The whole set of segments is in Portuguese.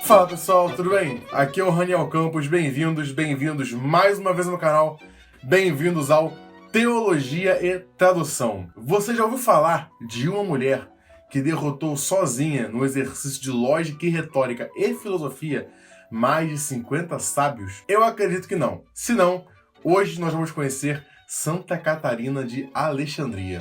Fala pessoal, tudo bem? Aqui é o Raniel Campos, bem-vindos mais uma vez no canal, bem-vindos ao Teologia e Tradução. Você já ouviu falar de uma mulher que derrotou sozinha, no exercício de lógica e retórica e filosofia, mais de 50 sábios? Eu acredito que não. Se não, hoje nós vamos conhecer Santa Catarina de Alexandria.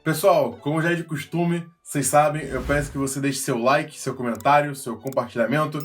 Pessoal, como já é de costume, vocês sabem, eu peço que você deixe seu like, seu comentário, seu compartilhamento.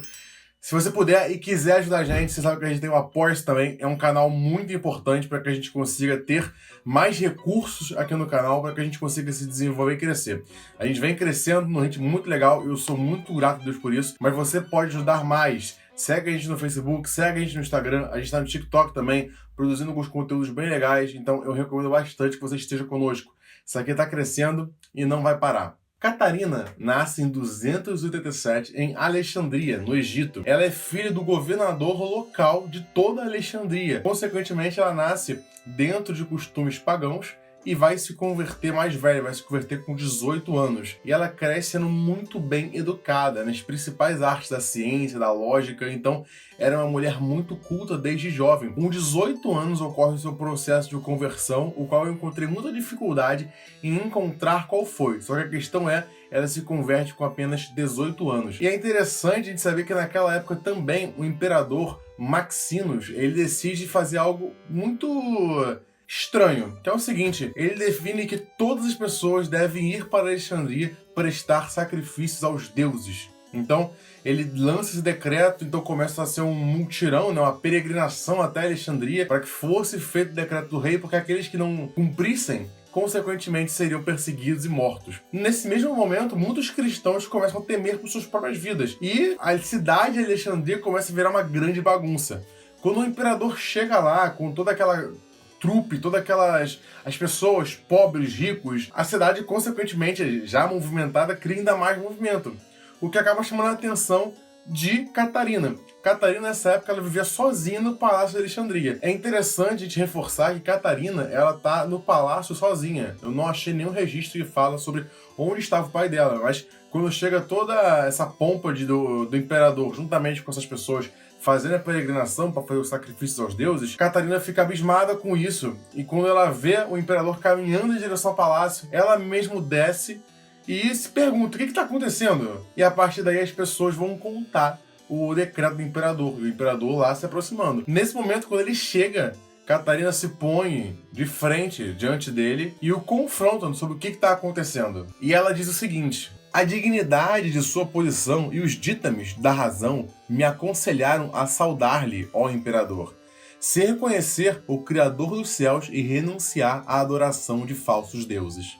Se você puder e quiser ajudar a gente, você sabe que a gente tem o Apoia-se também, é um canal muito importante para que a gente consiga ter mais recursos aqui no canal, para que a gente consiga se desenvolver e crescer. A gente vem crescendo num ritmo muito legal, eu sou muito grato a Deus por isso, mas você pode ajudar mais. Segue a gente no Facebook, segue a gente no Instagram, a gente está no TikTok também, produzindo alguns conteúdos bem legais, então eu recomendo bastante que você esteja conosco. Isso aqui está crescendo e não vai parar. Catarina nasce em 287 em Alexandria, no Egito. Ela é filha do governador local de toda Alexandria. Consequentemente, ela nasce dentro de costumes pagãos e vai se converter mais velha, vai se converter com 18 anos. E ela cresce sendo muito bem educada nas principais artes da ciência, da lógica, então era uma mulher muito culta desde jovem. Com 18 anos ocorre o seu processo de conversão, o qual eu encontrei muita dificuldade em encontrar qual foi. Só que a questão é, ela se converte com apenas 18 anos. E é interessante de saber que naquela época também o imperador Maximus, ele decide fazer algo muito estranho, que é o seguinte: ele define que todas as pessoas devem ir para Alexandria prestar sacrifícios aos deuses. Então, ele lança esse decreto, então começa a ser um mutirão, né, uma peregrinação até Alexandria, para que fosse feito o decreto do rei, porque aqueles que não cumprissem, consequentemente, seriam perseguidos e mortos. Nesse mesmo momento, muitos cristãos começam a temer por suas próprias vidas, e a cidade de Alexandria começa a virar uma grande bagunça. Quando o imperador chega lá, com toda aquela trupe, todas aquelas as pessoas pobres, ricos, a cidade, consequentemente, já movimentada, cria ainda mais movimento, o que acaba chamando a atenção de Catarina. Catarina, nessa época, ela vivia sozinha no Palácio de Alexandria. É interessante a gente reforçar que Catarina, ela tá no palácio sozinha. Eu não achei nenhum registro que fala sobre onde estava o pai dela, mas quando chega toda essa pompa do imperador, juntamente com essas pessoas, fazendo a peregrinação para fazer os sacrifícios aos deuses, Catarina fica abismada com isso. E quando ela vê o imperador caminhando em direção ao palácio, ela mesmo desce e se pergunta: o que está acontecendo? E a partir daí as pessoas vão contar o decreto do imperador, e o imperador lá se aproximando. Nesse momento, quando ele chega, Catarina se põe de frente diante dele e o confronta sobre o que está acontecendo. E ela diz o seguinte: a dignidade de sua posição e os ditames da razão me aconselharam a saudar-lhe, ó imperador, se reconhecer o Criador dos céus e renunciar à adoração de falsos deuses.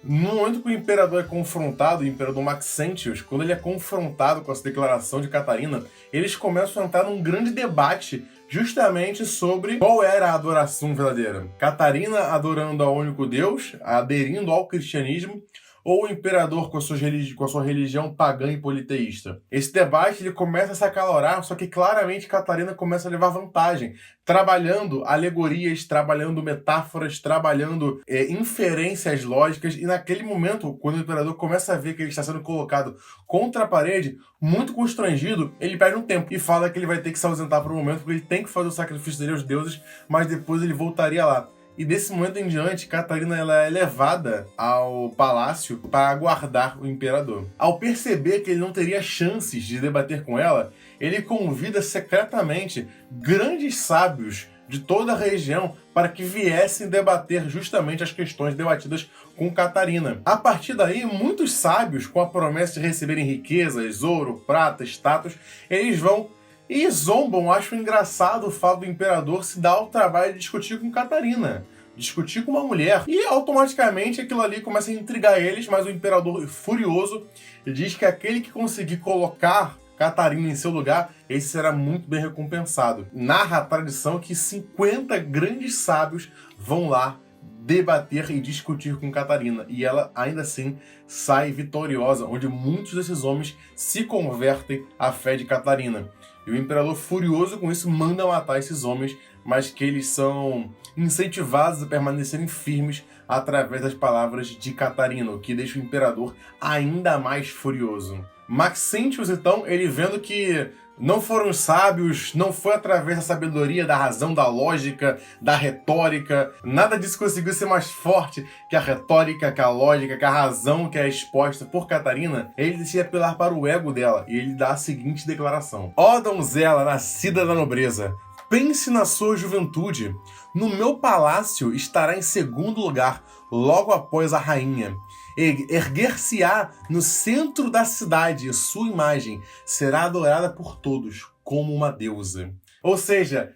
No momento que o imperador é confrontado, o imperador Maxentius, quando ele é confrontado com essa declaração de Catarina, eles começam a entrar num grande debate justamente sobre qual era a adoração verdadeira. Catarina adorando ao único Deus, aderindo ao cristianismo, ou o imperador com a sua religião pagã e politeísta. Esse debate ele começa a se acalorar, só que claramente Catarina começa a levar vantagem, trabalhando alegorias, trabalhando metáforas, trabalhando inferências lógicas, e naquele momento, quando o imperador começa a ver que ele está sendo colocado contra a parede, muito constrangido, ele perde um tempo e fala que ele vai ter que se ausentar por um momento, porque ele tem que fazer o sacrifício dele aos deuses, mas depois ele voltaria lá. E desse momento em diante, Catarina ela é levada ao palácio para aguardar o imperador. Ao perceber que ele não teria chances de debater com ela, ele convida secretamente grandes sábios de toda a região para que viessem debater justamente as questões debatidas com Catarina. A partir daí, muitos sábios, com a promessa de receberem riquezas, ouro, prata, estátuas, eles vão e zombam. Acho engraçado o fato do imperador se dar ao trabalho de discutir com Catarina, discutir com uma mulher, e automaticamente aquilo ali começa a intrigar eles, mas o imperador, furioso, diz que aquele que conseguir colocar Catarina em seu lugar, esse será muito bem recompensado. Narra a tradição que 50 grandes sábios vão lá debater e discutir com Catarina, e ela ainda assim sai vitoriosa, onde muitos desses homens se convertem à fé de Catarina. E o imperador, furioso com isso, manda matar esses homens, mas que eles são incentivados a permanecerem firmes através das palavras de Catarina, o que deixa o imperador ainda mais furioso. Maxentius, então, ele vendo que não foram sábios, não foi através da sabedoria, da razão, da lógica, da retórica, nada disso conseguiu ser mais forte que a retórica, que a lógica, que a razão que é exposta por Catarina. Ele decide apelar para o ego dela e ele dá a seguinte declaração: ó donzela nascida da nobreza, pense na sua juventude. No meu palácio estará em segundo lugar, logo após a rainha. Erguer-se-á no centro da cidade, e sua imagem será adorada por todos como uma deusa. Ou seja,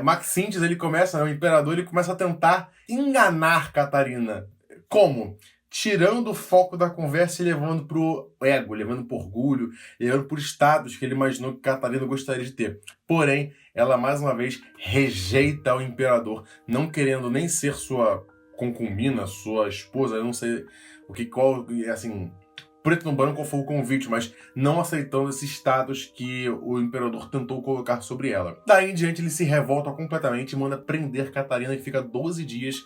Maxentius, o imperador, ele começa a tentar enganar Catarina. Como? Tirando o foco da conversa e levando pro ego, levando pro orgulho, levando pro status que ele imaginou que Catarina gostaria de ter. Porém, ela mais uma vez rejeita o imperador, não querendo nem ser sua concubina, sua esposa, eu não sei preto no branco qual foi o convite, mas não aceitando esse status que o imperador tentou colocar sobre ela. Daí em diante ele se revolta completamente e manda prender Catarina, que fica 12 dias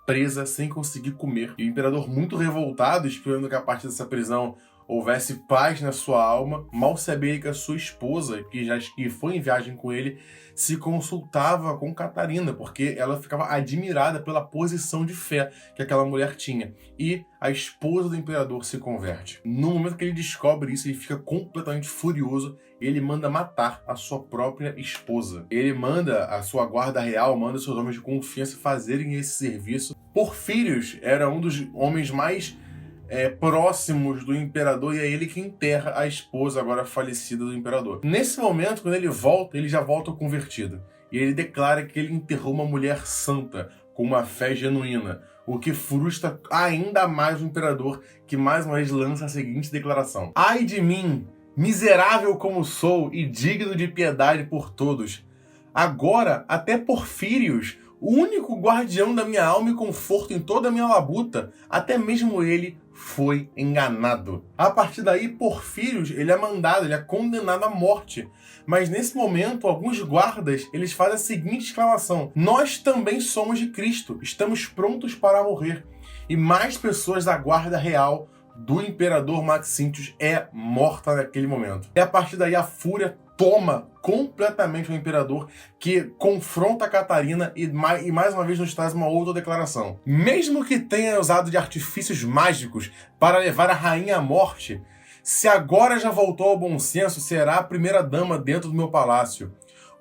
presa sem conseguir comer. E o imperador, muito revoltado, esperando que a partir dessa prisão houvesse paz na sua alma, mal sabia que a sua esposa, que foi em viagem com ele, se consultava com Catarina, porque ela ficava admirada pela posição de fé que aquela mulher tinha. E a esposa do imperador se converte. No momento que ele descobre isso, ele fica completamente furioso. Ele manda matar a sua própria esposa. Ele manda a sua guarda real, manda seus homens de confiança fazerem esse serviço. Porfírios era um dos homens mais próximos do imperador, e é ele que enterra a esposa agora falecida do imperador. Nesse momento, quando ele volta, ele já volta convertido. E ele declara que ele enterrou uma mulher santa, com uma fé genuína, o que frustra ainda mais o imperador, que mais uma vez lança a seguinte declaração: ai de mim, miserável como sou e digno de piedade por todos. Agora, até Porfírios, o único guardião da minha alma e conforto em toda a minha labuta, até mesmo ele foi enganado. A partir daí, Porfírios, ele é condenado à morte. Mas nesse momento, alguns guardas, eles fazem a seguinte exclamação: nós também somos de Cristo, estamos prontos para morrer. E mais pessoas da guarda real do imperador Maxentius é morta naquele momento. E a partir daí, a fúria toma completamente o imperador, que confronta a Catarina e mais uma vez nos traz uma outra declaração. Mesmo que tenha usado de artifícios mágicos para levar a rainha à morte, se agora já voltou ao bom senso, será a primeira dama dentro do meu palácio.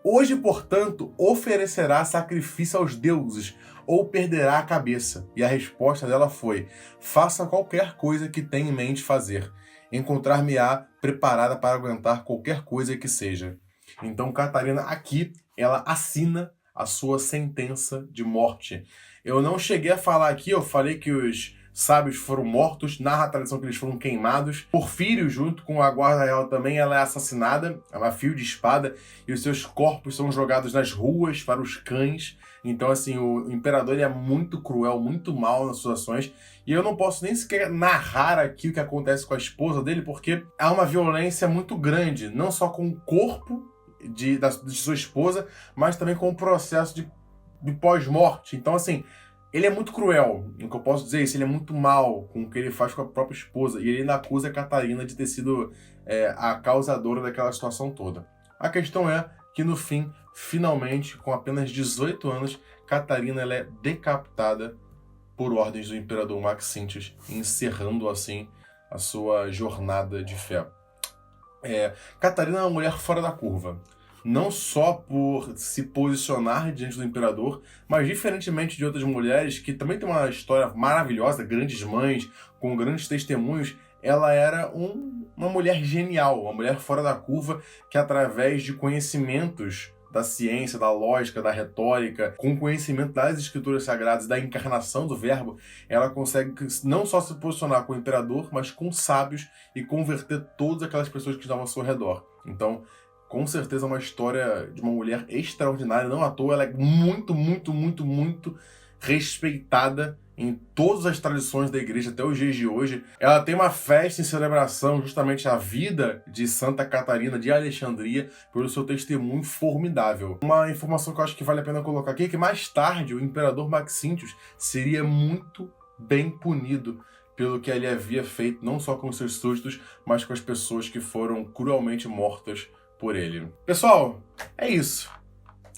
Hoje, portanto, oferecerá sacrifício aos deuses ou perderá a cabeça. E a resposta dela foi: faça qualquer coisa que tenha em mente fazer. Encontrar-me-á preparada para aguentar qualquer coisa que seja. Então Catarina aqui, ela assina a sua sentença de morte. Eu não cheguei a falar aqui, eu falei que os sábios foram mortos, narra a tradição que eles foram queimados. Porfírio, junto com a guarda real também, ela é assassinada, a fio de espada, e os seus corpos são jogados nas ruas para os cães. Então, assim, o imperador ele é muito cruel, muito mal nas suas ações. E eu não posso nem sequer narrar aqui o que acontece com a esposa dele, porque há uma violência muito grande, não só com o corpo de sua esposa, mas também com o processo de pós-morte. Então, assim, ele é muito cruel, o que eu posso dizer é isso, ele é muito mal com o que ele faz com a própria esposa. E ele ainda acusa a Catarina de ter sido a causadora daquela situação toda. A questão é que, no fim, finalmente, com apenas 18 anos, Catarina ela é decapitada por ordens do imperador Maxentius, encerrando assim a sua jornada de fé. Catarina é uma mulher fora da curva, não só por se posicionar diante do imperador, mas diferentemente de outras mulheres que também têm uma história maravilhosa, grandes mães, com grandes testemunhos, ela era uma mulher genial, uma mulher fora da curva que, através de conhecimentos da ciência, da lógica, da retórica, com conhecimento das escrituras sagradas, da encarnação do verbo, ela consegue não só se posicionar com o imperador, mas com sábios e converter todas aquelas pessoas que estavam ao seu redor. Então, com certeza, uma história de uma mulher extraordinária, não à toa, ela é muito, muito, muito, muito respeitada em todas as tradições da igreja até os dias de hoje. Ela tem uma festa em celebração justamente à vida de Santa Catarina de Alexandria pelo seu testemunho formidável. Uma informação que eu acho que vale a pena colocar aqui é que mais tarde o imperador Maxíntio seria muito bem punido pelo que ele havia feito, não só com seus súditos, mas com as pessoas que foram cruelmente mortas por ele. Pessoal, é isso.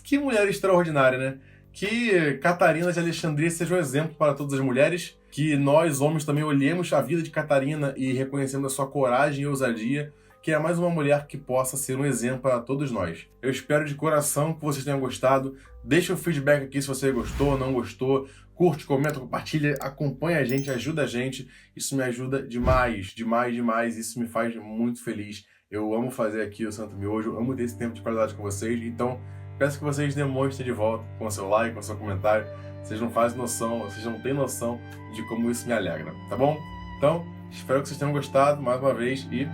Que mulher extraordinária, né? Que Catarina de Alexandria seja um exemplo para todas as mulheres, que nós, homens, também olhemos a vida de Catarina e reconhecemos a sua coragem e ousadia, que é mais uma mulher que possa ser um exemplo para todos nós. Eu espero de coração que vocês tenham gostado. Deixa o feedback aqui se você gostou ou não gostou. Curte, comenta, compartilha, acompanha a gente, ajuda a gente. Isso me ajuda demais, demais, demais. Isso me faz muito feliz. Eu amo fazer aqui o Santo Miojo, eu amo ter esse tempo de qualidade com vocês. Então, peço que vocês demonstrem de volta com o seu like, com o seu comentário. Vocês não fazem noção, vocês não têm noção de como isso me alegra, tá bom? Então, espero que vocês tenham gostado mais uma vez e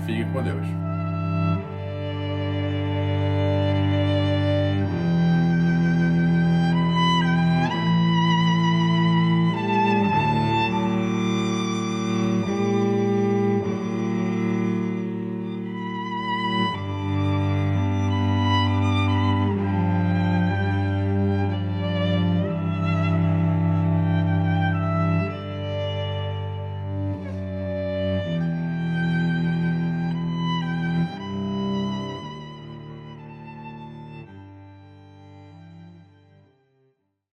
fiquem com Deus.